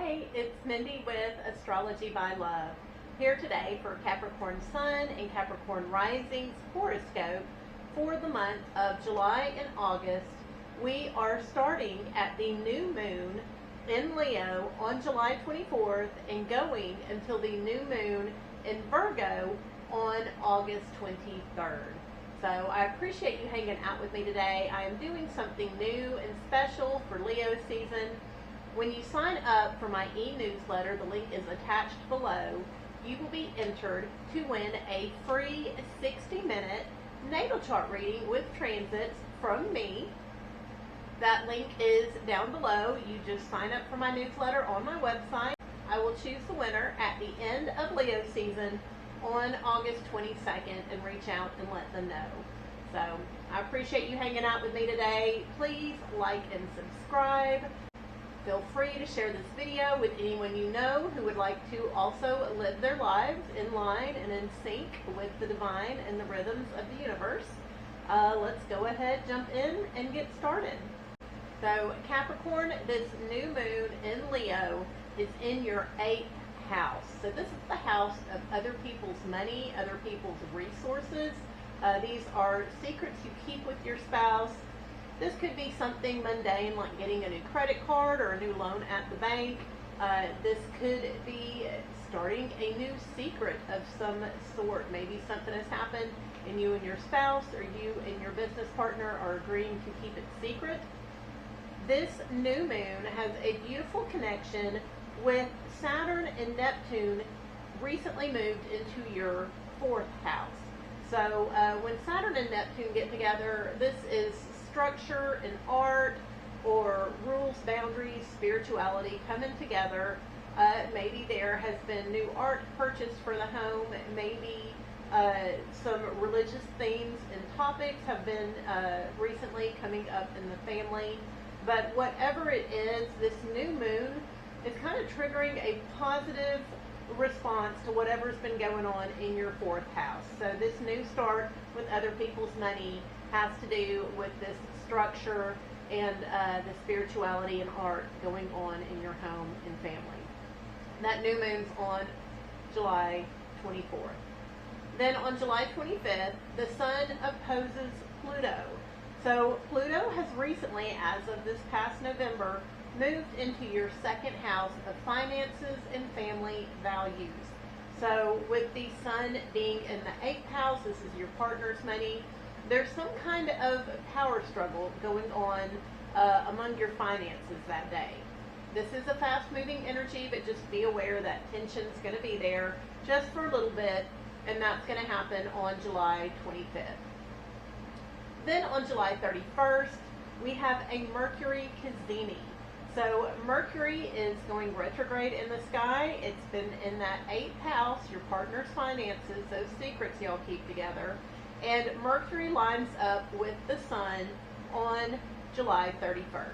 Hi, it's Mindy with Astrology by Love. Here today for Capricorn Sun and Capricorn Rising's horoscope for the month of July and August. We are starting at the new moon in Leo on July 24th and going until the new moon in Virgo on August 23rd. So I appreciate you hanging out with me today. I am doing something new and special for Leo season. When you sign up for my e-newsletter, the link is attached below, you will be entered to win a free 60-minute natal chart reading with transits from me. That link is down below. You just sign up for my newsletter on my website. I will choose the winner at the end of Leo season on August 22nd and reach out and let them know. So I appreciate you hanging out with me today. Please like and subscribe. Feel free to share this video with anyone you know who would like to also live their lives in line and in sync with the divine and the rhythms of the universe. Let's go ahead, jump in, and get started. So Capricorn, this new moon in Leo is in your 8th house. So this is the house of other people's money, other people's resources. These are secrets you keep with your spouse. This could be something mundane like getting a new credit card or a new loan at the bank. This could be starting a new secret of some sort. Maybe something has happened and you and your spouse or you and your business partner are agreeing to keep it secret. This new moon has a beautiful connection with Saturn and Neptune recently moved into your 4th house. So when Saturn and Neptune get together, this is structure and art or rules, boundaries, spirituality coming together. Maybe there has been new art purchased for the home. Maybe some religious themes and topics have been recently coming up in the family. But whatever it is, this new moon is kind of triggering a positive response to whatever's been going on in your 4th house. So this new start with other people's money has to do with this structure and the spirituality and art going on in your home and family. That new moon's on July 24th. Then on July 25th, the sun opposes Pluto. So Pluto has recently, as of this past November, moved into your 2nd house of finances and family values. So with the sun being in the 8th house, this is your partner's money. There's some kind of power struggle going on among your finances that day. This is a fast-moving energy, but just be aware that tension's going to be there just for a little bit, and that's going to happen on July 25th. Then on July 31st, we have a Mercury cazimi. So Mercury is going retrograde in the sky. It's been in that 8th house, your partner's finances, those secrets y'all keep together. And Mercury lines up with the sun on July 31st.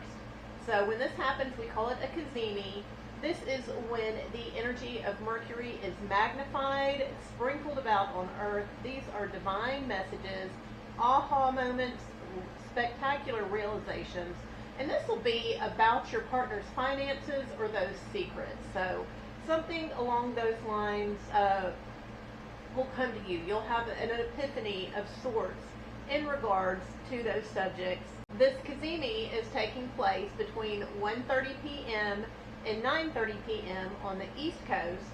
So when this happens, we call it a cazimi. This is when the energy of Mercury is magnified, sprinkled about on Earth. These are divine messages, aha moments, spectacular realizations. And this will be about your partner's finances or those secrets. So something along those lines will come to you. You'll have an epiphany of sorts in regards to those subjects. This cazimi is taking place between 1:30 p.m. and 9:30 p.m. on the East Coast,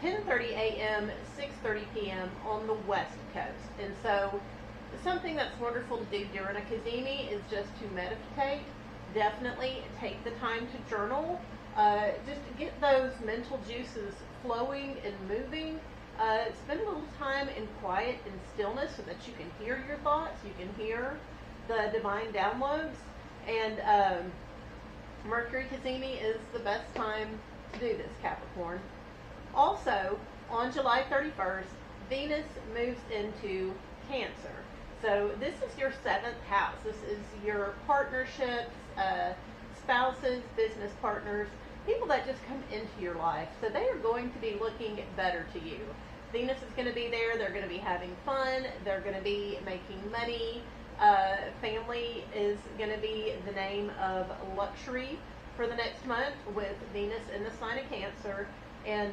10:30 a.m., 6:30 p.m. on the West Coast. And so something that's wonderful to do during a cazimi is just to meditate. Definitely take the time to journal, just to get those mental juices flowing and moving. Spend a little time in quiet and stillness so that you can hear your thoughts, you can hear the divine downloads. And Mercury cazimi is the best time to do this, Capricorn. Also, on July 31st, Venus moves into Cancer. So this is your 7th house. This is your partnerships, spouses, business partners, people that just come into your life. So they are going to be looking better to you. Venus is going to be there. They're going to be having fun. They're going to be making money. Family is going to be the name of luxury for the next month with Venus in the sign of Cancer, and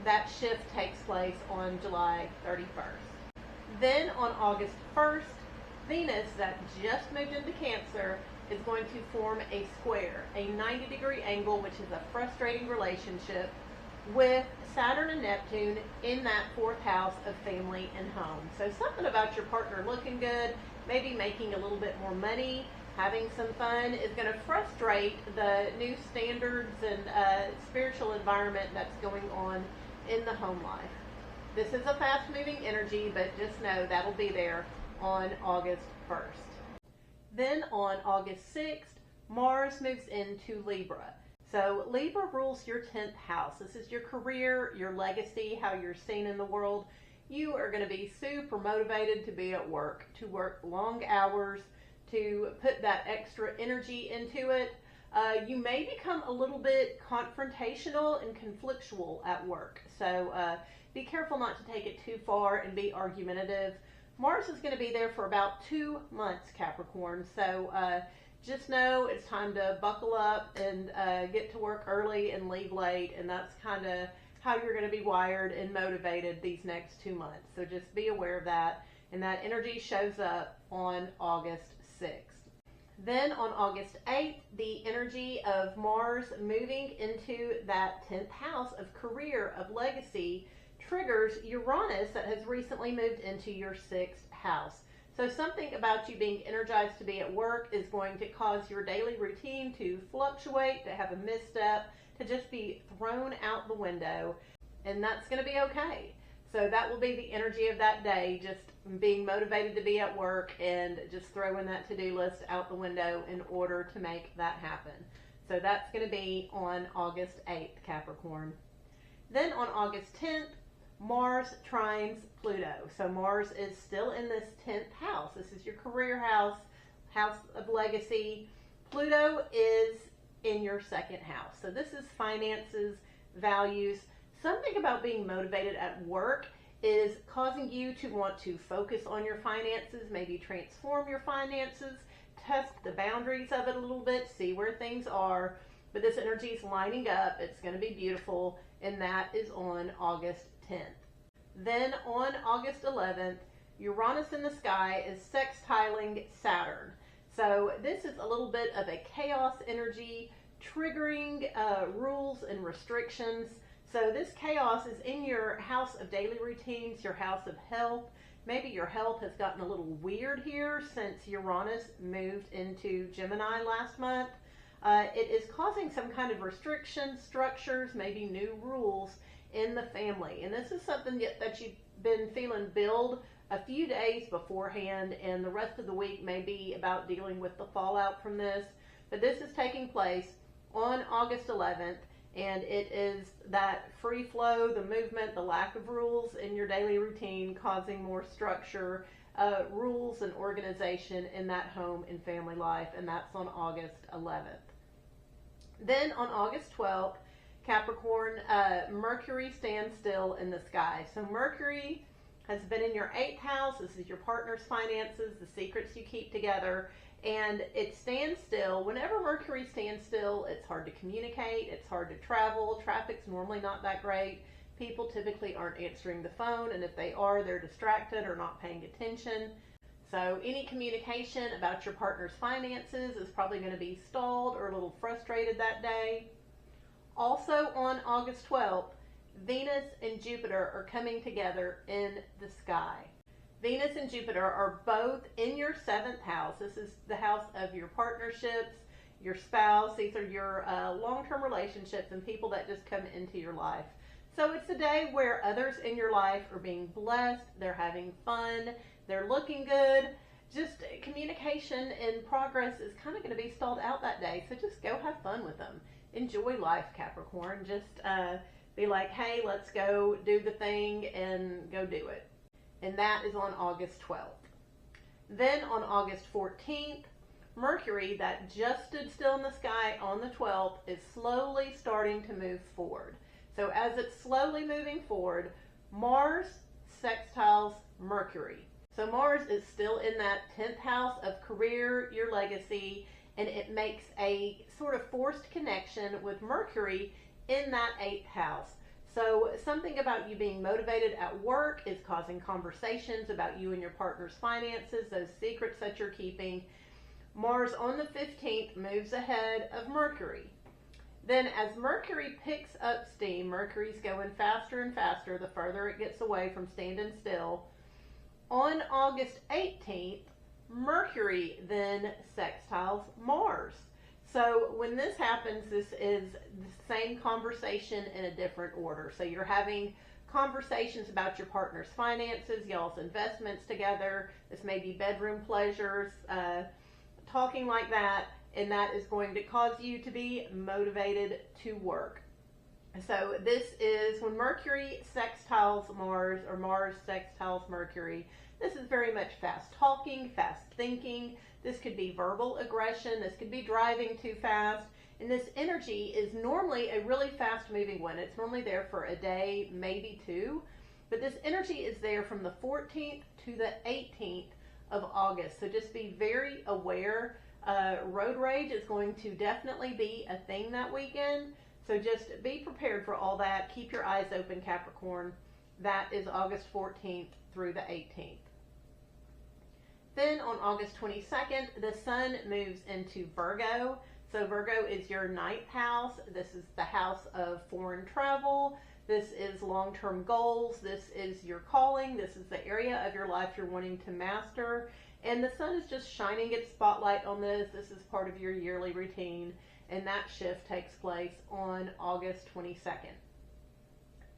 that shift takes place on July 31st. Then on August 1st, Venus, that just moved into Cancer, is going to form a square, a 90-degree angle, which is a frustrating relationship, with Saturn and Neptune in that fourth house of family and home. So something about your partner looking good, maybe making a little bit more money, having some fun, is going to frustrate the new standards and spiritual environment that's going on in the home life. This is a fast-moving energy, but just know that'll be there on August 1st. Then on August 6th, Mars moves into Libra. So Libra rules your 10th house. This is your career, your legacy, how you're seen in the world. You are going to be super motivated to be at work, to work long hours, to put that extra energy into it. You may become a little bit confrontational and conflictual at work. So be careful not to take it too far and be argumentative. Mars is going to be there for about 2 months, Capricorn. So just know it's time to buckle up and get to work early and leave late. And that's kind of how you're going to be wired and motivated these next 2 months. So just be aware of that. And that energy shows up on August 6th. Then on August 8th, the energy of Mars moving into that 10th house of career, of legacy, triggers Uranus that has recently moved into your 6th house. So something about you being energized to be at work is going to cause your daily routine to fluctuate, to have a misstep, to just be thrown out the window, and that's going to be okay. So that will be the energy of that day, just being motivated to be at work and just throwing that to-do list out the window in order to make that happen. So that's going to be on August 8th, Capricorn. Then on August 10th, Mars trines Pluto. So Mars is still in this 10th house. This is your career house, house of legacy. Pluto is in your 2nd house. So this is finances, values. Something about being motivated at work is causing you to want to focus on your finances, maybe transform your finances, test the boundaries of it a little bit, see where things are. But this energy is lining up. It's going to be beautiful, and that is on August 10th. Then on August 11th, Uranus in the sky is sextiling Saturn. So this is a little bit of a chaos energy, triggering rules and restrictions. So this chaos is in your house of daily routines, your house of health. Maybe your health has gotten a little weird here since Uranus moved into Gemini last month. It is causing some kind of restrictions, structures, maybe new rules in the family. And this is something that you've been feeling build a few days beforehand, and the rest of the week may be about dealing with the fallout from this. But this is taking place on August 11th. And it is that free flow, the movement, the lack of rules in your daily routine causing more structure, rules and organization in that home and family life. And that's on August 11th. Then on August 12th, Capricorn, Mercury stands still in the sky. So Mercury has been in your 8th house. This is your partner's finances, the secrets you keep together. And it stands still. Whenever Mercury stands still, it's hard to communicate, it's hard to travel, traffic's normally not that great, people typically aren't answering the phone, and if they are, they're distracted or not paying attention. So any communication about your partner's finances is probably going to be stalled or a little frustrated that day. Also on August 12th, Venus and Jupiter are coming together in the sky. Venus and Jupiter are both in your 7th house. This is the house of your partnerships, your spouse. These are your long-term relationships and people that just come into your life. So it's a day where others in your life are being blessed, they're having fun, they're looking good. Just communication and progress is kind of going to be stalled out that day. So just go have fun with them. Enjoy life, Capricorn. Just be like, hey, let's go do the thing and go do it. And that is on August 12th. Then on August 14th, Mercury, that just stood still in the sky on the 12th, is slowly starting to move forward. So as it's slowly moving forward, Mars sextiles Mercury. So Mars is still in that 10th house of career, your legacy, and it makes a sort of forced connection with Mercury in that 8th house. So something about you being motivated at work is causing conversations about you and your partner's finances, those secrets that you're keeping. Mars on the 15th moves ahead of Mercury. Then as Mercury picks up steam, Mercury's going faster and faster the further it gets away from standing still. On August 18th, Mercury then sextiles Mars. So when this happens, this is the same conversation in a different order. So you're having conversations about your partner's finances, y'all's investments together. This may be bedroom pleasures, talking like that, and that is going to cause you to be motivated to work. So this is when Mercury sextiles Mars, or Mars sextiles Mercury. This is very much fast talking, fast thinking. This could be verbal aggression. This could be driving too fast. And this energy is normally a really fast moving one. It's normally there for a day, maybe two. But this energy is there from the 14th to the 18th of August. So just be very aware. Road rage is going to definitely be a thing that weekend. So just be prepared for all that. Keep your eyes open, Capricorn. That is August 14th through the 18th. Then on August 22nd, the sun moves into Virgo. So Virgo is your 9th house. This is the house of foreign travel. This is long-term goals. This is your calling. This is the area of your life you're wanting to master. And the sun is just shining its spotlight on this. This is part of your yearly routine. And that shift takes place on August 22nd.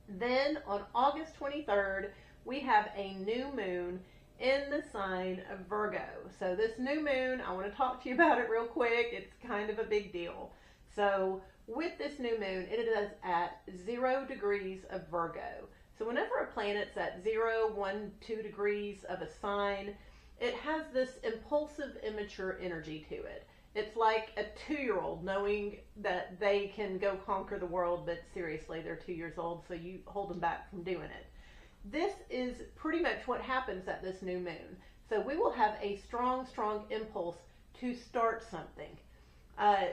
Then on August 23rd, we have a new moon in the sign of Virgo. So this new moon, I want to talk to you about it real quick. It's kind of a big deal. So with this new moon, it is at 0 degrees of Virgo. So whenever a planet's at 0, 1, 2 degrees of a sign, it has this impulsive, immature energy to it. It's like a 2-year-old knowing that they can go conquer the world, but seriously, they're 2 years old, so you hold them back from doing it. This is pretty much what happens at this new moon. So we will have a strong, strong impulse to start something.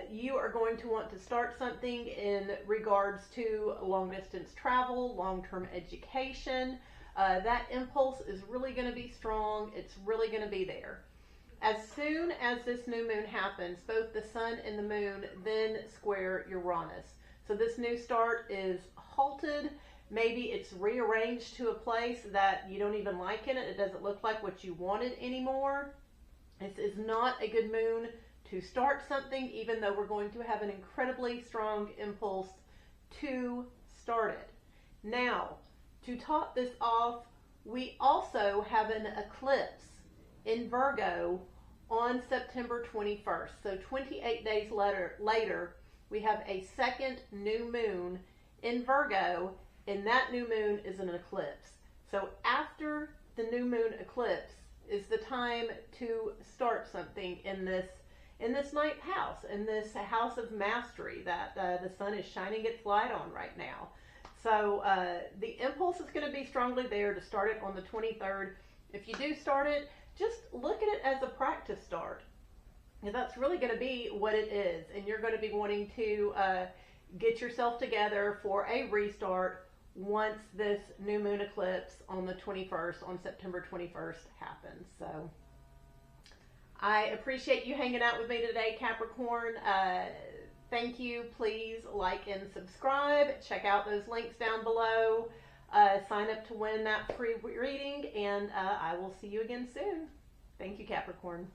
You are going to want to start something in regards to long-distance travel, long-term education. That impulse is really going to be strong. It's really going to be there. As soon as this new moon happens, both the sun and the moon then square Uranus. So this new start is halted. Maybe it's rearranged to a place that you don't even like in it. It doesn't look like what you wanted anymore. This is not a good moon to start something, even though we're going to have an incredibly strong impulse to start it. Now, to top this off, we also have an eclipse in Virgo on September 21st. So 28 days later, we have a second new moon in Virgo, and that new moon is an eclipse. So after the new moon eclipse is the time to start something in this 9th house, in this house of mastery that the sun is shining its light on right now. So the impulse is going to be strongly there to start it on the 23rd. If you do start it, just look at it as a practice start. And that's really going to be what it is. And you're going to be wanting to get yourself together for a restart once this new moon eclipse on the 21st, on September 21st happens. So I appreciate you hanging out with me today, Capricorn. Thank you. Please like and subscribe. Check out those links down below. Sign up to win that free reading, and I will see you again soon. Thank you, Capricorn.